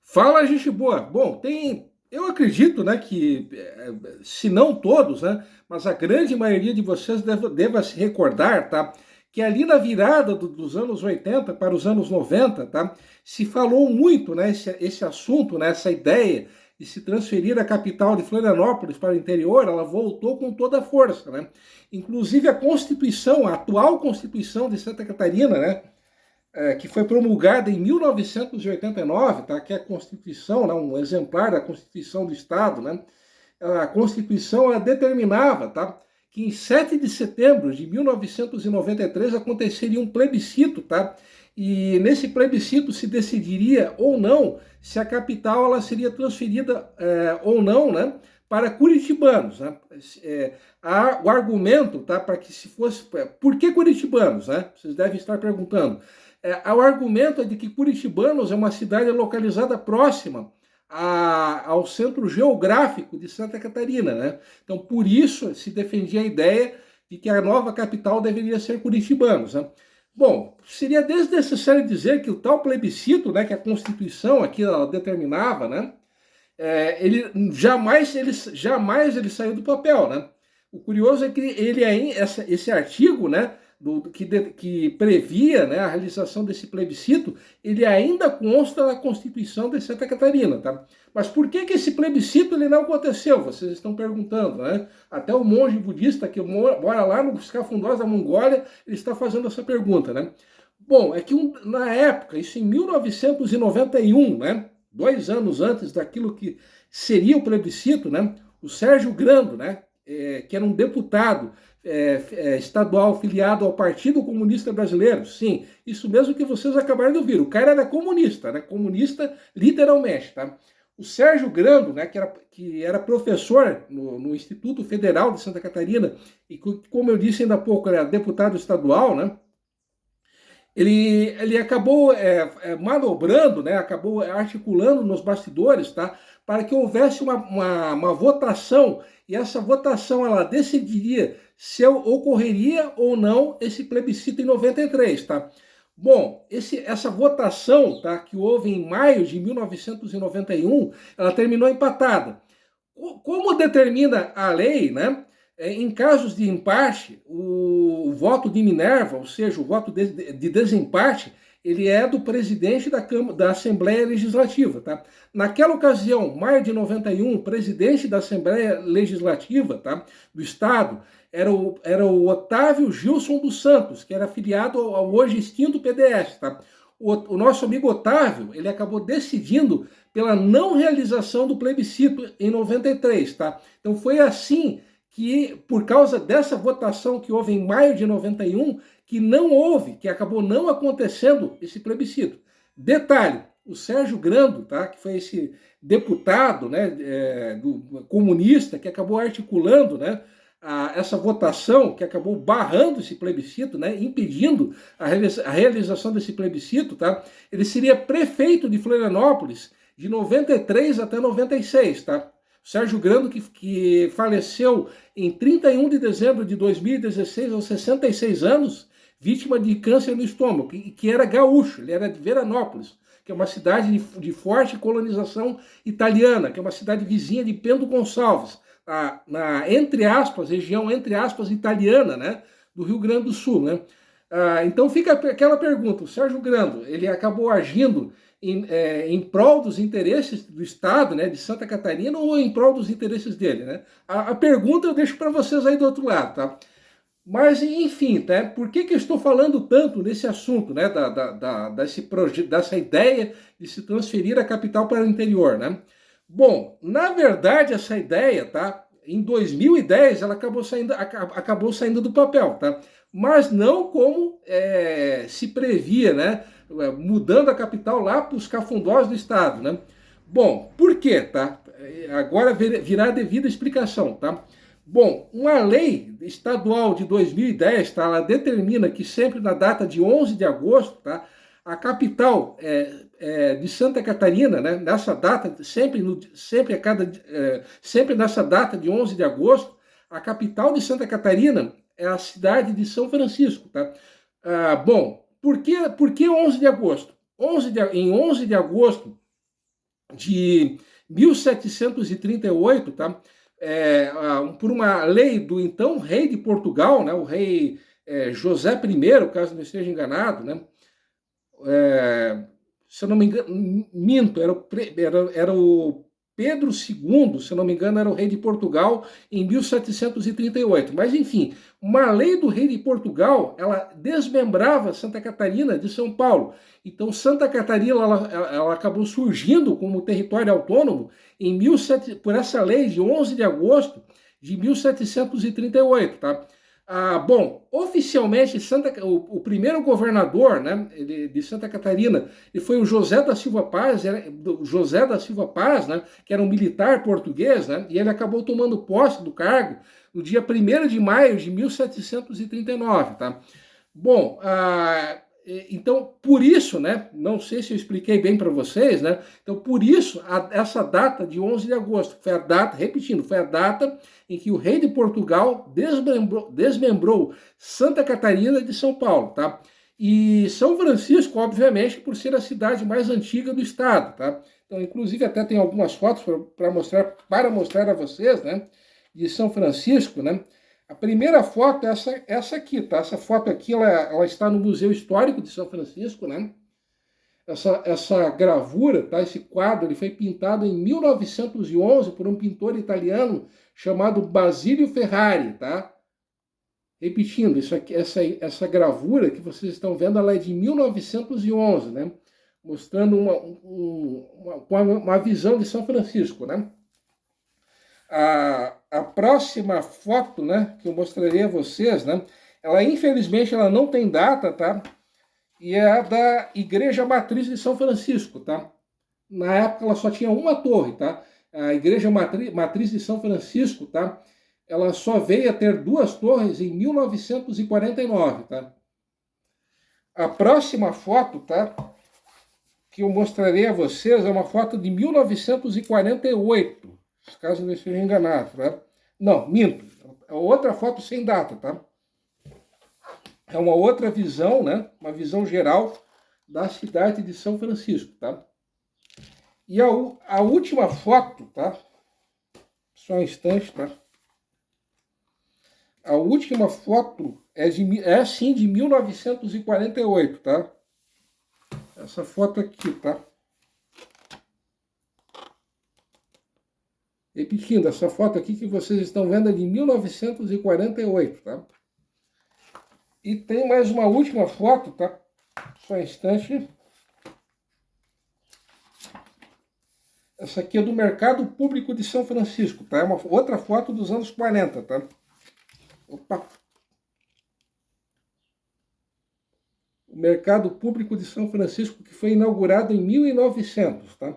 Fala, gente boa. Bom, eu acredito, né, que, se não todos, né, mas a grande maioria de vocês deva se recordar, tá, que ali na virada dos anos 80 para os anos 90, tá, se falou muito, né, esse assunto, né, essa ideia de se transferir a capital de Florianópolis para o interior, ela voltou com toda a força, né. Inclusive a Constituição, a atual Constituição de Santa Catarina, né, que foi promulgada em 1989, tá? Que é a Constituição, né? Um exemplar da Constituição do Estado, né? A Constituição ela determinava, tá? Que em 7 de setembro de 1993 aconteceria um plebiscito, tá? E nesse plebiscito se decidiria ou não se a capital ela seria transferida ou não, né? Para curitibanos, né? Há o argumento, tá? Para que se fosse, por que curitibanos, né? Vocês devem estar perguntando. O argumento é de que Curitibanos é uma cidade localizada próxima ao centro geográfico de Santa Catarina, né? Então, por isso se defendia a ideia de que a nova capital deveria ser Curitibanos, né? Bom, seria desnecessário dizer que o tal plebiscito, né, que a Constituição aqui ela determinava, né, ele jamais ele saiu do papel, né? O curioso é que esse artigo, né, que previa, né, a realização desse plebiscito, ele ainda consta na Constituição de Santa Catarina, tá? Mas por que esse plebiscito ele não aconteceu? Vocês estão perguntando, né? Até o monge budista que mora lá nos Cafundós da Mongólia, ele está fazendo essa pergunta, né? Bom, é que na época, isso em 1991, né? 2 anos antes daquilo que seria o plebiscito, né? O Sérgio Grando, né? Que era um deputado estadual filiado ao Partido Comunista Brasileiro. Sim, isso mesmo que vocês acabaram de ouvir. O cara era comunista, né? Comunista literalmente, tá? O Sérgio Grando, né, que era professor no Instituto Federal de Santa Catarina, e como eu disse ainda há pouco, era deputado estadual, né? Ele acabou manobrando, né, acabou articulando nos bastidores, tá, para que houvesse uma votação, e essa votação ela decidiria se ocorreria ou não esse plebiscito em 93, tá? Bom, essa votação, tá, que houve em maio de 1991, ela terminou empatada. Como determina a lei, né? Em casos de empate, o voto de Minerva, ou seja, o voto de desempate, ele é do presidente da Assembleia Legislativa. Tá? Naquela ocasião, maio de 91, o presidente da Assembleia Legislativa, tá, do Estado era o Otávio Gilson dos Santos, que era afiliado ao hoje extinto PDS. Tá? O nosso amigo Otávio, ele acabou decidindo pela não realização do plebiscito em 93. Tá? Então foi assim que, por causa dessa votação que houve em maio de 91, que não houve, que acabou não acontecendo esse plebiscito. Detalhe, o Sérgio Grando, tá, que foi esse deputado, né, comunista que acabou articulando, né, essa votação, que acabou barrando esse plebiscito, né, impedindo a realização desse plebiscito, tá, ele seria prefeito de Florianópolis de 93 até 96, tá? Sérgio Grando, que faleceu em 31 de dezembro de 2016, aos 66 anos, vítima de câncer no estômago, que era gaúcho, ele era de Veranópolis, que é uma cidade de forte colonização italiana, que é uma cidade vizinha de Pendo Gonçalves, entre aspas, região, entre aspas, italiana, né, do Rio Grande do Sul, né? Então fica aquela pergunta, o Sérgio Grando, ele acabou agindo em prol dos interesses do Estado, né, de Santa Catarina, ou em prol dos interesses dele, né? A pergunta eu deixo para vocês aí do outro lado, tá? Mas, enfim, tá? Por que eu estou falando tanto nesse assunto, né, dessa ideia de se transferir a capital para o interior, né? Bom, na verdade, essa ideia, tá? Em 2010, ela acabou saindo do papel, tá? Mas não como se previa, né? Mudando a capital lá para os cafundós do estado, né? Bom, por quê, tá? Agora virá a devida explicação, tá? Bom, uma lei estadual de 2010, tá? Ela determina que sempre na data de 11 de agosto, tá? A capital de Santa Catarina, né? Nessa data, sempre nessa data de 11 de agosto, a capital de Santa Catarina é a cidade de São Francisco, tá? Bom, por que 11 de agosto? Em 11 de agosto de 1738, tá? Por uma lei do então rei de Portugal, né? O rei José I, caso não esteja enganado, né? Se eu não me engano, minto, era o Pedro II, se eu não me engano, era o rei de Portugal em 1738. Mas, enfim, uma lei do rei de Portugal, ela desmembrava Santa Catarina de São Paulo. Então, Santa Catarina ela acabou surgindo como território autônomo por essa lei de 11 de agosto de 1738, tá? Bom, oficialmente, o primeiro governador, né, de Santa Catarina, ele foi o José da Silva Paz, né, que era um militar português, né, e ele acabou tomando posse do cargo no dia 1º de maio de 1739, tá? Bom, então, por isso, né, não sei se eu expliquei bem para vocês, né, então, por isso, essa data de 11 de agosto, foi a data, repetindo, foi a data em que o rei de Portugal desmembrou Santa Catarina de São Paulo, tá? E São Francisco, obviamente, por ser a cidade mais antiga do estado, tá? Então, inclusive, até tem algumas fotos para mostrar a vocês, né, de São Francisco, né? A primeira foto é essa aqui, tá? Essa foto aqui, ela está no Museu Histórico de São Francisco, né? Essa gravura, tá? Esse quadro, ele foi pintado em 1911 por um pintor italiano chamado Basilio Ferrari, tá? Repetindo, isso aqui, essa gravura que vocês estão vendo, ela é de 1911, né? Mostrando uma visão de São Francisco, né? A próxima foto, né, que eu mostrarei a vocês, né, infelizmente ela não tem data, tá? E é a da Igreja Matriz de São Francisco, tá? Na época ela só tinha uma torre, tá? A Igreja Matriz de São Francisco, tá? Ela só veio a ter 2 torres em 1949, tá? A próxima foto, tá? Que eu mostrarei a vocês é uma foto de 1948. Caso não esteja enganado, tá? Não, minto. É outra foto sem data, tá? É uma outra visão, né? Uma visão geral da cidade de São Francisco, tá? E a última foto, tá? Só um instante, tá? A última foto é sim de 1948, tá? Essa foto aqui, tá? Repetindo, essa foto aqui que vocês estão vendo é de 1948, tá? E tem mais uma última foto, tá? Só um instante. Essa aqui é do Mercado Público de São Francisco, tá? É uma outra foto dos anos 40, tá? Opa! O Mercado Público de São Francisco, que foi inaugurado em 1900, tá?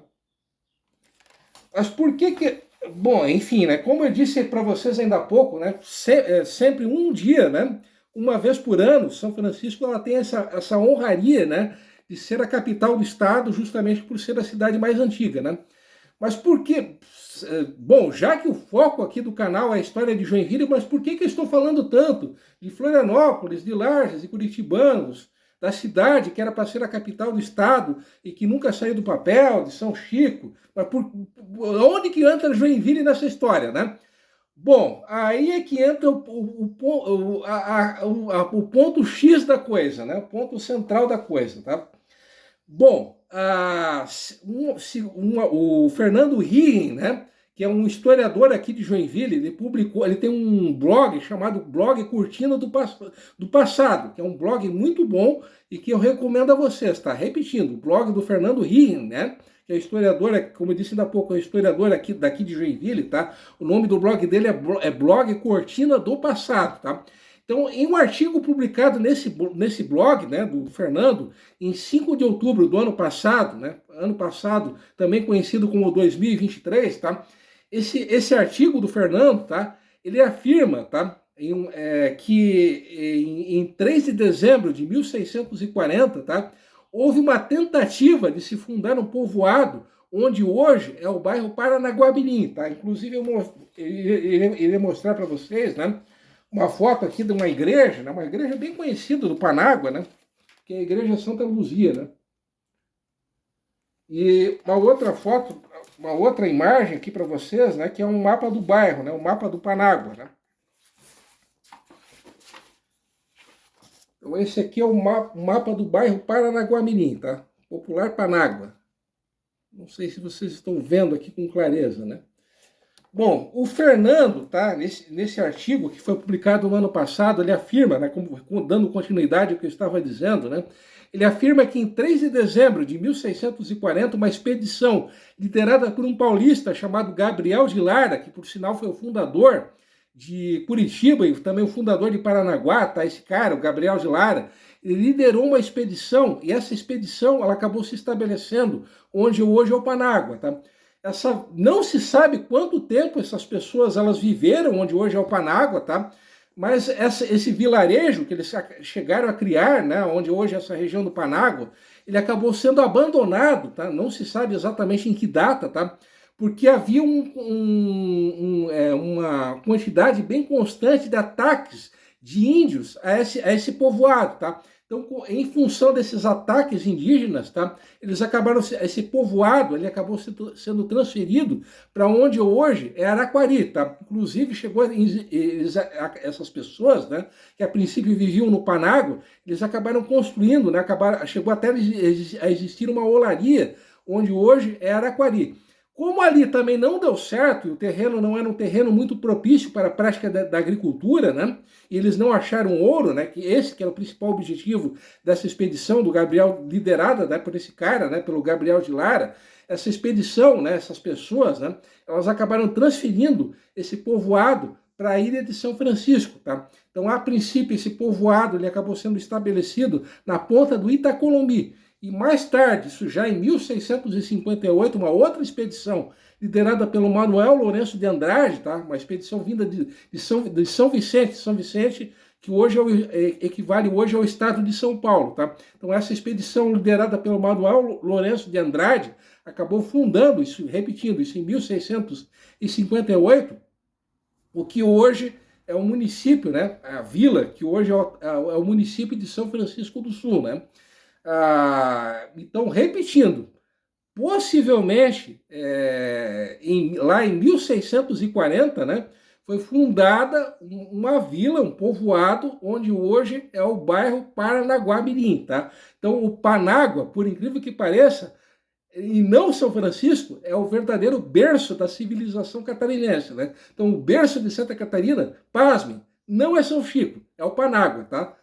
Mas por que... Bom, enfim, né? Como eu disse para vocês ainda há pouco, né? Sempre um dia, né? Uma vez por ano, São Francisco ela tem essa honraria, né? De ser a capital do estado, justamente por ser a cidade mais antiga, né? Mas por que? Bom, já que o foco aqui do canal é a história de Joinville, mas por que eu estou falando tanto de Florianópolis, de Lages, de curitibanos, da cidade que era para ser a capital do estado e que nunca saiu do papel, de São Chico? Mas onde que entra Joinville nessa história, né? Bom, aí é que entra o ponto X da coisa, né? O ponto central da coisa, tá? Bom, o Fernando Riem, né, que é um historiador aqui de Joinville, ele tem um blog chamado Blog Cortina do Passado, que é um blog muito bom e que eu recomendo a vocês, tá? Repetindo, o blog do Fernando Riem, né, que é historiador, como eu disse ainda há pouco, é um historiador daqui de Joinville, tá? O nome do blog dele é Blog Cortina do Passado, tá? Então, em um artigo publicado nesse blog, né, do Fernando, em 5 de outubro do ano passado, né, também conhecido como 2023, tá, esse artigo do Fernando, tá, ele afirma, tá, que em 3 de dezembro de 1640, tá, houve uma tentativa de se fundar um povoado onde hoje é o bairro Paranaguamirim, tá? Inclusive eu irei mostrar para vocês, né, uma foto aqui de uma igreja, né? Uma igreja bem conhecida do Panágua, né? Que é a Igreja Santa Luzia, né? E uma outra foto, uma outra imagem aqui para vocês, né, que é um mapa do bairro, né, o mapa do Panágua, né? Então esse aqui é o mapa do bairro Paranaguamirim, tá? Popular Panágua. Não sei se vocês estão vendo aqui com clareza, né? Bom, o Fernando, tá, nesse artigo que foi publicado no ano passado, ele afirma, né, dando continuidade ao que eu estava dizendo, né, ele afirma que em 3 de dezembro de 1640, uma expedição liderada por um paulista chamado Gabriel de Lara, que por sinal foi o fundador de Curitiba e também o fundador de Paranaguá, tá, esse cara, o Gabriel de Lara, ele liderou uma expedição, e essa expedição ela acabou se estabelecendo onde hoje é o Panágua, tá? Não se sabe quanto tempo essas pessoas elas viveram onde hoje é o Panágua, tá? Mas esse vilarejo que eles chegaram a criar, né, onde hoje é essa região do Panágua, ele acabou sendo abandonado, tá? Não se sabe exatamente em que data, tá? Porque havia uma quantidade bem constante de ataques de índios a esse povoado, tá? Então, em função desses ataques indígenas, tá, eles acabaram, esse povoado ele acabou sendo transferido para onde hoje é Araquari, tá? Inclusive chegou essas pessoas, né, que a princípio viviam no Panágua, eles acabaram construindo, né, chegou até a existir uma olaria onde hoje é Araquari. Como ali também não deu certo, e o terreno não era um terreno muito propício para a prática da agricultura, né? E eles não acharam ouro, né? Que era o principal objetivo dessa expedição do Gabriel, liderada, né, por esse cara, né, pelo Gabriel de Lara. Essa expedição, né, essas pessoas, né, elas acabaram transferindo esse povoado para a ilha de São Francisco, tá? Então, a princípio, esse povoado ele acabou sendo estabelecido na ponta do Itacolombi. E mais tarde, isso já em 1658, uma outra expedição liderada pelo Manuel Lourenço de Andrade, tá? Uma expedição vinda de São Vicente, que hoje equivale hoje ao estado de São Paulo, tá? Então essa expedição liderada pelo Manuel Lourenço de Andrade acabou fundando, isso, repetindo, isso em 1658, o que hoje é o município, né? A vila, que hoje é o município de São Francisco do Sul, né? Então, repetindo, possivelmente, lá em 1640, né, foi fundada uma vila, um povoado, onde hoje é o bairro Paranaguamirim, tá? Então, o Panágua, por incrível que pareça, e não São Francisco, é o verdadeiro berço da civilização catarinense, né? Então, o berço de Santa Catarina, pasmem, não é São Chico, é o Panágua, tá?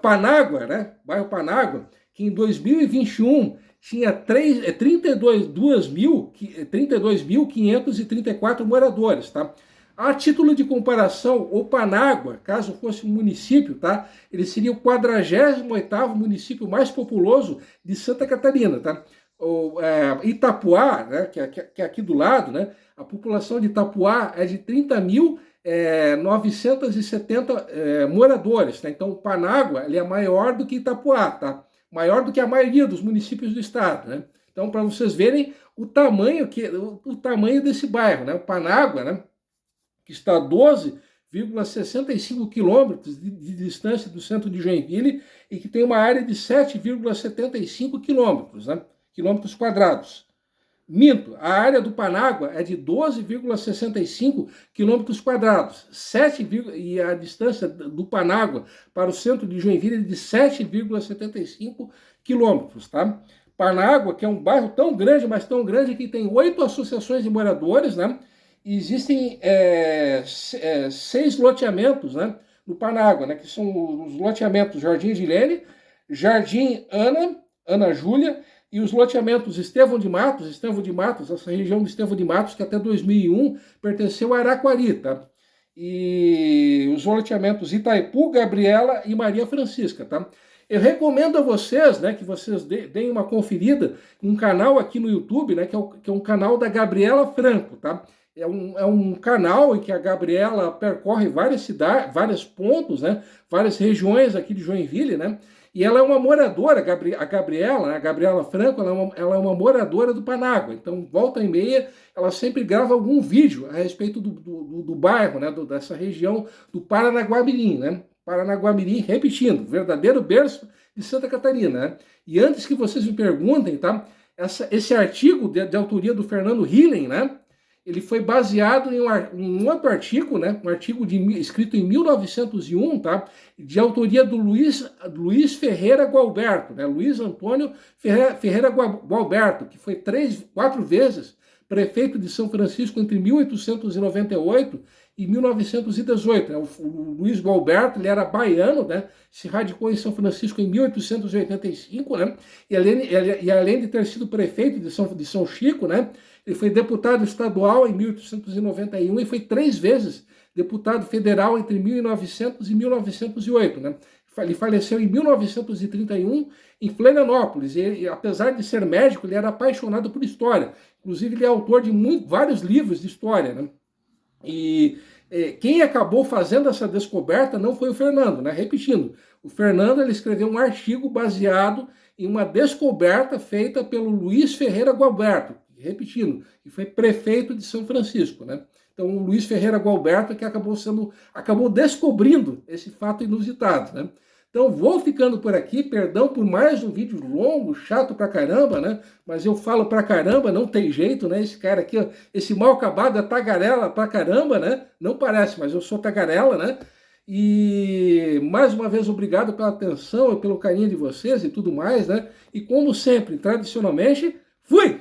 Panágua, né? Bairro Panágua, que em 2021 tinha 32.534 moradores, tá? A título de comparação, o Panágua, caso fosse um município, tá? Ele seria o 48º município mais populoso de Santa Catarina, tá? Itapuá, né, que é aqui do lado, né? A população de Itapuá é de 30.970 moradores, tá? Então, o Panágua ele é maior do que Itapuá, tá? Maior do que a maioria dos municípios do estado, né? Então, para vocês verem o tamanho desse bairro, né? O Panágua, né, que está a 12,65 quilômetros de distância do centro de Joinville e que tem uma área de 7,75 quilômetros, né? Quilômetros quadrados. Minto, a área do Panágua é de 12,65 quilômetros quadrados. E a distância do Panágua para o centro de Joinville é de 7,75 quilômetros, tá? Panágua, que é um bairro tão grande, mas tão grande, que tem 8 associações de moradores, né? E existem 6 loteamentos, né, no Panágua, né? Que são os loteamentos Jardim Gilene, Jardim Ana Júlia, e os loteamentos Estevão de Matos, essa região de Estevão de Matos, que até 2001 pertenceu a Araquari, tá? E os loteamentos Itaipu, Gabriela e Maria Francisca, tá? Eu recomendo a vocês, né, que vocês deem uma conferida em um canal aqui no YouTube, né, que é um canal da Gabriela Franco, tá? É um canal em que a Gabriela percorre várias cidades, vários pontos, né, várias regiões aqui de Joinville, né? E ela é uma moradora, a Gabriela Franco, ela é uma moradora do Panágua. Então, volta e meia, ela sempre grava algum vídeo a respeito do bairro, né, dessa região do Paranaguamirim, né? Paranaguamirim, repetindo, verdadeiro berço de Santa Catarina, né? E antes que vocês me perguntem, tá? esse artigo de autoria do Fernando Hillen, né? Ele foi baseado em um outro artigo, né? Um artigo escrito em 1901, tá? De autoria do Luiz Ferreira Gualberto, né? Luiz Antônio Ferreira Gualberto, que foi 4 vezes prefeito de São Francisco entre 1898 e 1918. Né? O Luiz Gualberto, ele era baiano, né? Se radicou em São Francisco em 1885, né? E além de ter sido prefeito de São Chico, né? Ele foi deputado estadual em 1891 e foi 3 vezes deputado federal entre 1900 e 1908, né? Ele faleceu em 1931 em Florianópolis. E, apesar de ser médico, ele era apaixonado por história. Inclusive, ele é autor de vários livros de história, né? E quem acabou fazendo essa descoberta não foi o Fernando, né? Repetindo, o Fernando ele escreveu um artigo baseado em uma descoberta feita pelo Luiz Ferreira Gualberto, repetindo, que foi prefeito de São Francisco, né? Então, o Luiz Ferreira Gualberto que acabou descobrindo esse fato inusitado, né? Então, vou ficando por aqui, perdão por mais um vídeo longo, chato pra caramba, né? Mas eu falo pra caramba, não tem jeito, né? Esse cara aqui, ó, esse mal acabado é tagarela pra caramba, né? Não parece, mas eu sou tagarela, né? E mais uma vez, obrigado pela atenção e pelo carinho de vocês e tudo mais, né? E como sempre, tradicionalmente, fui!